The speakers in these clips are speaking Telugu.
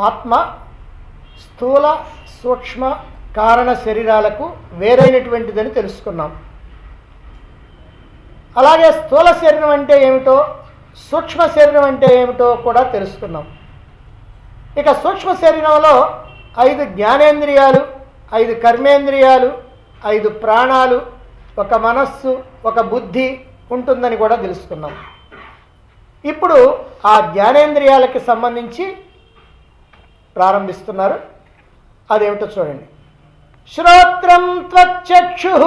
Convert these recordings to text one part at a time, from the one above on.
ఆత్మ స్థూల సూక్ష్మ కారణ శరీరాలకు వేరైనటువంటిదని తెలుసుకున్నాం. అలాగే స్థూల శరీరం అంటే ఏమిటో, సూక్ష్మ శరీరం అంటే ఏమిటో కూడా తెలుసుకున్నాం. ఇక సూక్ష్మ శరీరంలో 5 జ్ఞానేంద్రియాలు, 5 కర్మేంద్రియాలు, 5 ప్రాణాలు, ఒక మనస్సు, ఒక బుద్ధి ఉంటుందని కూడా తెలుసుకున్నాం. ఇప్పుడు ఆ జ్ఞానేంద్రియాలకి సంబంధించి ప్రారంభిస్తున్నారు. అదేమిటో చూడండి. శ్రోత్రం త్వచ్చక్షుః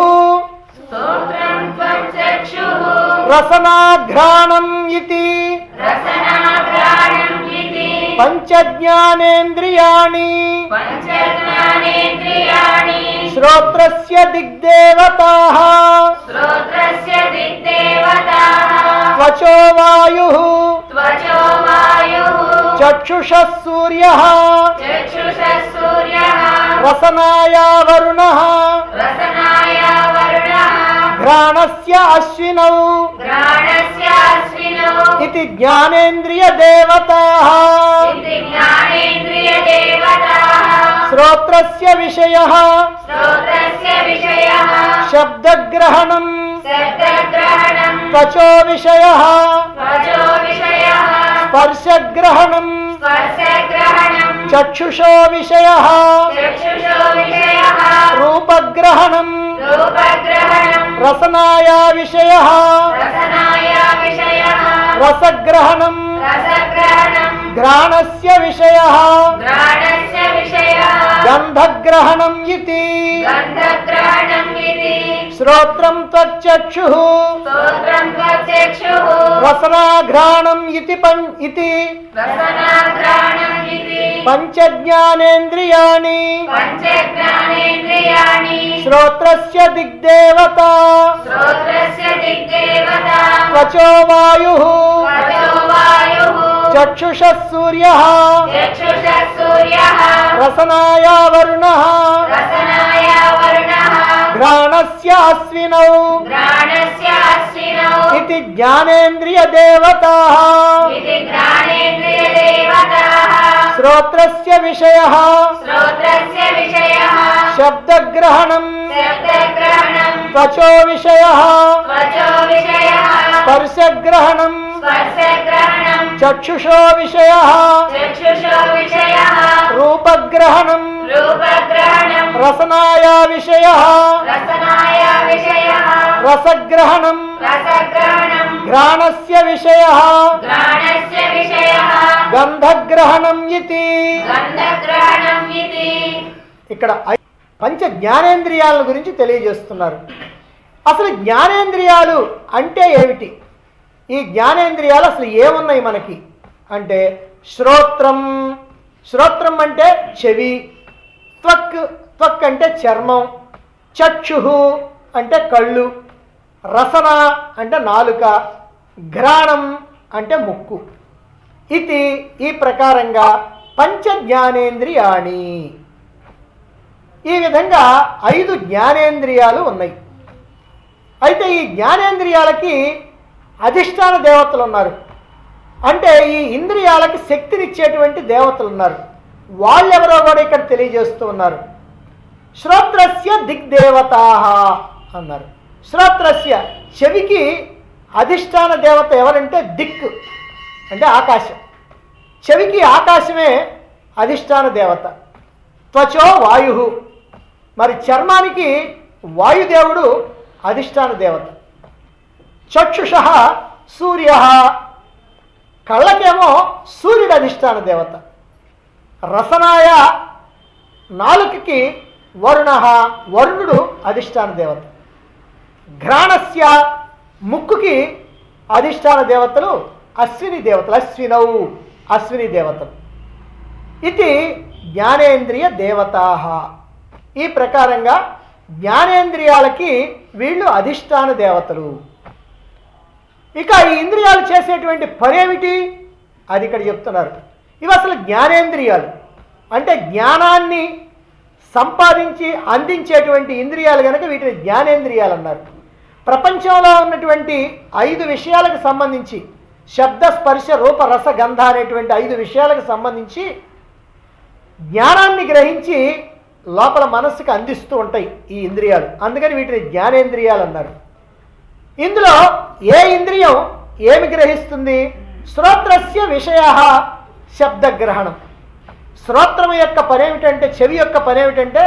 రసనాఘ్రాణం ఇతి పంచజ్ఞానేంద్రియాణి శ్రోత్రస్య దిగ్దేవతాః త్వచో వాయుః చక్షుషః సూర్యః రసనాయా వరుణః ఘ్రాణస్య అశ్వినౌ ఇతి జ్ఞానేంద్రియ దేవతాః శ్రోత్రస్య విషయః శబ్దగ్రహణం త్వచో విషయః స్పర్శగ్రహణం చక్షుషో విషయః రూపగ్రహణం రసనాయా విషయః రసగ్రహణం ఘ్రాణస్య విషయః గంధగ్రహణం ఇతి శ్రోత్రం త్వచ్చక్షుః రసనాఘ్రాణం ఇతి పంచజ్ఞానేంద్రియాణి శ్రోత్రస్య దిగ్దేవతా త్వచో వాయుః చక్షుషః సూర్యః రసనాయా వరుణః ఘ్రాణస్య అశ్వినౌ ఇతి జ్ఞానేంద్రియ దేవతాః శ్రోత్రస్య విషయః శబ్దగ్రహణం త్వచో విషయః స్పర్శగ్రహణం చక్షుషో విషయః రూపగ్రహణం రసనాయా విషయః రసగ్రహణం ఘ్రాణస్య విషయః గంధగ్రహణం ఇతి. ఇక్కడ పంచ జ్ఞానేంద్రియాల గురించి తెలియజేస్తున్నారు. అసలు జ్ఞానేంద్రియాలు అంటే ఏమిటి? ఈ జ్ఞానేంద్రియాలు అసలు ఏమున్నాయి మనకి అంటే శ్రోత్రం, శ్రోత్రం అంటే చెవి, త్వక్ అంటే చర్మం, చక్షుః అంటే కళ్ళు, రసన అంటే నాలుక, ఘ్రాణం అంటే ముక్కు. ఇది ఈ ప్రకారంగా పంచ జ్ఞానేంద్రియాణి. ఈ విధంగా 5 జ్ఞానేంద్రియాలు ఉన్నాయి. అయితే ఈ జ్ఞానేంద్రియాలకి అధిష్టాన దేవతలు ఉన్నారు. అంటే ఈ ఇంద్రియాలకి శక్తినిచ్చేటువంటి దేవతలు ఉన్నారు. వాళ్ళెవరో కూడా ఇక్కడ తెలియజేస్తూ ఉన్నారు. శ్రోత్రస్య దిగ్దేవతాః అన్నారు. శ్రోత్రస్య చెవికి అధిష్టాన దేవత ఎవరంటే దిక్కు అంటే ఆకాశం. చెవికి ఆకాశమే అధిష్టాన దేవత. త్వచో వాయు, మరి చర్మానికి వాయుదేవుడు అధిష్టాన దేవత. చక్షుషః సూర్య, కళ్ళకేమో సూర్యుడు అధిష్టాన దేవత. రసనాయ నాలుకకి వరుణ, వరుణుడు అధిష్టాన దేవత. ఘ్రాణస్య ముక్కుకి అధిష్టాన దేవతలు అశ్విని దేవతలు, అశ్వినౌ అశ్విని దేవతలు. ఇది జ్ఞానేంద్రియ దేవతాః. ఈ ప్రకారంగా జ్ఞానేంద్రియాలకి వీళ్ళు అధిష్టాన దేవతలు. ఇక ఈ ఇంద్రియాలు చేసేటువంటి పనేమిటి అది ఇక్కడ చెప్తున్నారు. ఇవి అసలు జ్ఞానేంద్రియాలు అంటే జ్ఞానాన్ని సంపాదించి అందించేటువంటి ఇంద్రియాలు కనుక వీటిని జ్ఞానేంద్రియాలు అన్నారు. ప్రపంచంలో ఉన్నటువంటి 5 విషయాలకు సంబంధించి శబ్ద స్పర్శ రూప రస గంధ అనేటువంటి 5 విషయాలకు సంబంధించి జ్ఞానాన్ని గ్రహించి లోపల మనస్సుకు అందిస్తూ ఉంటాయి ఈ ఇంద్రియాలు. అందుకని వీటిని జ్ఞానేంద్రియాలు అన్నారు. ఇందులో ఏ ఇంద్రియం ఏమి గ్రహిస్తుంది? శ్రోత్రస్య విషయ శబ్దగ్రహణం. శ్రోత్రం యొక్క పనేమిటంటే, చెవి యొక్క పనేమిటంటే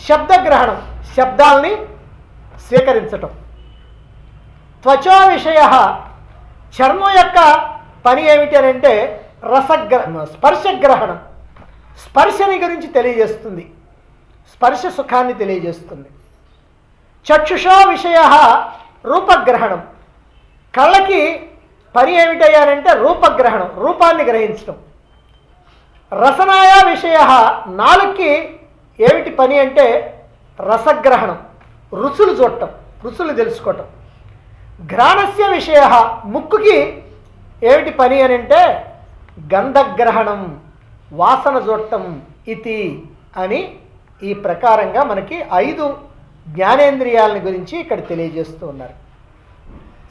శబ్దగ్రహణం, శబ్దాల్ని స్వీకరించటం. త్వచో విషయ, చర్మం యొక్క పని ఏమిటి అని అంటే స్పర్శగ్రహణం, స్పర్శని గురించి తెలియజేస్తుంది, స్పర్శ సుఖాన్ని తెలియజేస్తుంది. చక్షుషో విషయ రూపగ్రహణం, కళ్ళకి పని ఏమిటయ్యానంటే రూపగ్రహణం, రూపాన్ని గ్రహించడం. రసనాయ విషయ, నాలుగుకి ఏమిటి పని అంటే రసగ్రహణం, రుచులు చూడటం, రుచులు తెలుసుకోవటం. ఘ్రాణస్య విషయ, ముక్కుకి ఏమిటి పని అని అంటే గంధగ్రహణం, వాసన చూడటం. ఇది అని ఈ ప్రకారంగా మనకి 5 జ్ఞానేంద్రియాలని గురించి ఇక్కడ తెలియజేస్తూ ఉన్నారు.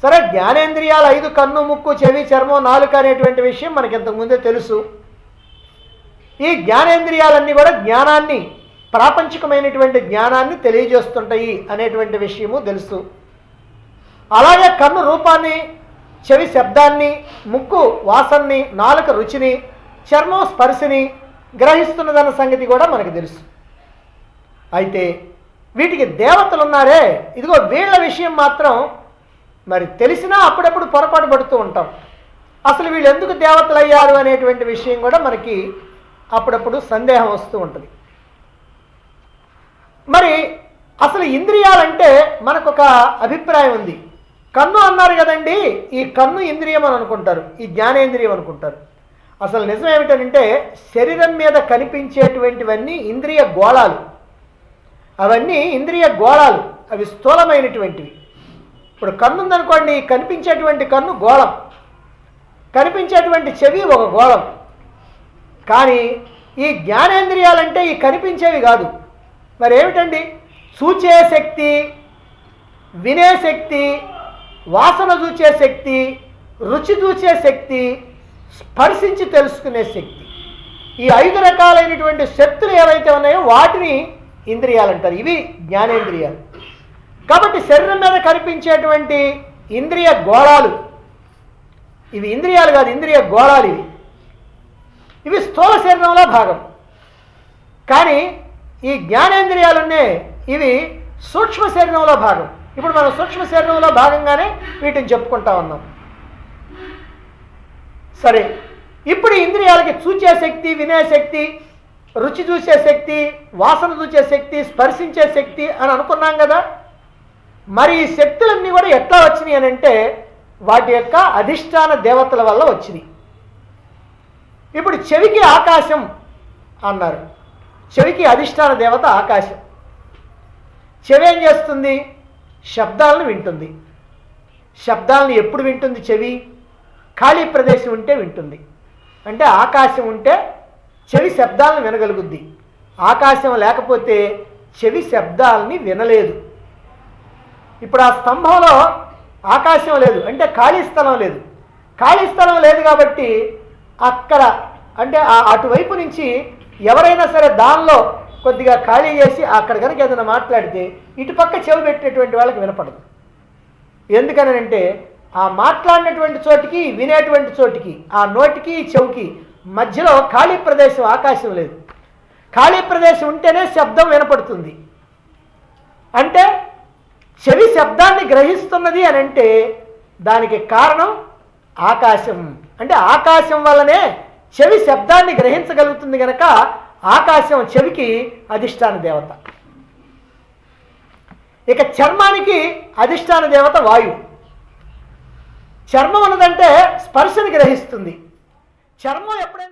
సరే, జ్ఞానేంద్రియాలు 5, కన్ను, ముక్కు, చెవి, చర్మం, నాలుక అనేటువంటి విషయం మనకి ఇంతకుముందే తెలుసు. ఈ జ్ఞానేంద్రియాలన్నీ కూడా జ్ఞానాన్ని, ప్రాపంచికమైనటువంటి జ్ఞానాన్ని తెలియజేస్తుంటాయి అనేటువంటి విషయము తెలుసు. అలాగే కన్ను రూపాన్ని, చెవి శబ్దాన్ని, ముక్కు వాసనని, నాలుక రుచిని, చర్మం స్పర్శని గ్రహిస్తున్నదన్న సంగతి కూడా మనకు తెలుసు. అయితే వీటికి దేవతలు ఉన్నారే, ఇదిగో వీళ్ళ విషయం మాత్రం మరి తెలిసినా అప్పుడప్పుడు పొరపాటు పడుతూ ఉంటాం. అసలు వీళ్ళు ఎందుకు దేవతలు అయ్యారు అనేటువంటి విషయం కూడా మనకి అప్పుడప్పుడు సందేహం వస్తూ ఉంటుంది. మరి అసలు ఇంద్రియాలంటే మనకు ఒక అభిప్రాయం ఉంది. కన్ను అన్నారు కదండి, ఈ కన్ను ఇంద్రియం అని అనుకుంటారు, ఈ జ్ఞానేంద్రియం అనుకుంటారు. అసలు నిజం ఏమిటంటే శరీరం మీద కనిపించేటువంటివన్నీ ఇంద్రియ గోళాలు, అవన్నీ ఇంద్రియ గోళాలు, అవి స్థూలమైనటువంటివి. ఇప్పుడు కన్ను ఉందనుకోండి, కనిపించేటువంటి కన్ను గోళం, కనిపించేటువంటి చెవి ఒక గోళం. కానీ ఈ జ్ఞానేంద్రియాలంటే ఈ కనిపించేవి కాదు. మరి ఏమిటండి? చూచే శక్తి, వినే శక్తి, వాసన చూచే శక్తి, రుచి చూచే శక్తి, స్పర్శించి తెలుసుకునే శక్తి. ఈ 5 రకాలైనటువంటి శక్తులు ఏవైతే ఉన్నాయో వాటిని ఇంద్రియాలు అంటారు. ఇవి జ్ఞానేంద్రియాలు. కాబట్టి శరీరం మీద కనిపించేటువంటి ఇంద్రియ గోళాలు, ఇవి ఇంద్రియాలు కాదు, ఇంద్రియ గోళాలు. ఇవి స్థూల శరీరంలో భాగం. కానీ ఈ జ్ఞానేంద్రియాలున్నే ఇవి సూక్ష్మ శరీరంలో భాగం. ఇప్పుడు మనం సూక్ష్మ శరీరంలో భాగంగానే వీటిని చెప్పుకుంటా ఉన్నాం. సరే, ఇప్పుడు ఇంద్రియాలకి చూచే శక్తి, వినే శక్తి, రుచి చూసే శక్తి, వాసన చూసే శక్తి, స్పర్శించే శక్తి అని అనుకున్నాం కదా. మరి ఈ శక్తులన్నీ కూడా ఎట్లా వచ్చినాయి అని అంటే వాటి యొక్క అధిష్టాన దేవతల వల్ల వచ్చినాయి. ఇప్పుడు చెవికి ఆకాశం అన్నారు. చెవికి అధిష్టాన దేవత ఆకాశం. చెవి ఏం చేస్తుంది? శబ్దాలను వింటుంది. శబ్దాలను ఎప్పుడు వింటుంది చెవి? ఖాళీ ప్రదేశం ఉంటే వింటుంది. అంటే ఆకాశం ఉంటే చెవి శబ్దాలను వినగలుగుద్ది. ఆకాశం లేకపోతే చెవి శబ్దాలని వినలేదు. ఇప్పుడు ఆ స్తంభంలో ఆకాశం లేదు అంటే ఖాళీ స్థలం లేదు. ఖాళీ స్థలం లేదు కాబట్టి అక్కడ అంటే అటువైపు నుంచి ఎవరైనా సరే దానిలో కొద్దిగా ఖాళీ చేసి అక్కడ కనుక ఏదైనా మాట్లాడితే ఇటుపక్క చెవి పెట్టినటువంటి వాళ్ళకి వినపడదు. ఎందుకనంటే ఆ మాట్లాడినటువంటి చోటికి, వినేటువంటి చోటికి, ఆ నోటికి చెవికి మధ్యలో ఖాళీ ప్రదేశం, ఆకాశం లేదు. ఖాళీ ప్రదేశం ఉంటేనే శబ్దం వినపడుతుంది. అంటే చెవి శబ్దాన్ని గ్రహిస్తున్నది అని అంటే దానికి కారణం ఆకాశం. అంటే ఆకాశం వల్లనే చెవి శబ్దాన్ని గ్రహించగలుగుతుంది కనుక ఆకాశం చెవికి అధిష్టాన దేవత. ఇక చర్మానికి అధిష్టాన దేవత వాయువు. చర్మం ఉన్నదంటే స్పర్శని గ్రహిస్తుంది. చర్మం ఎప్పుడైనా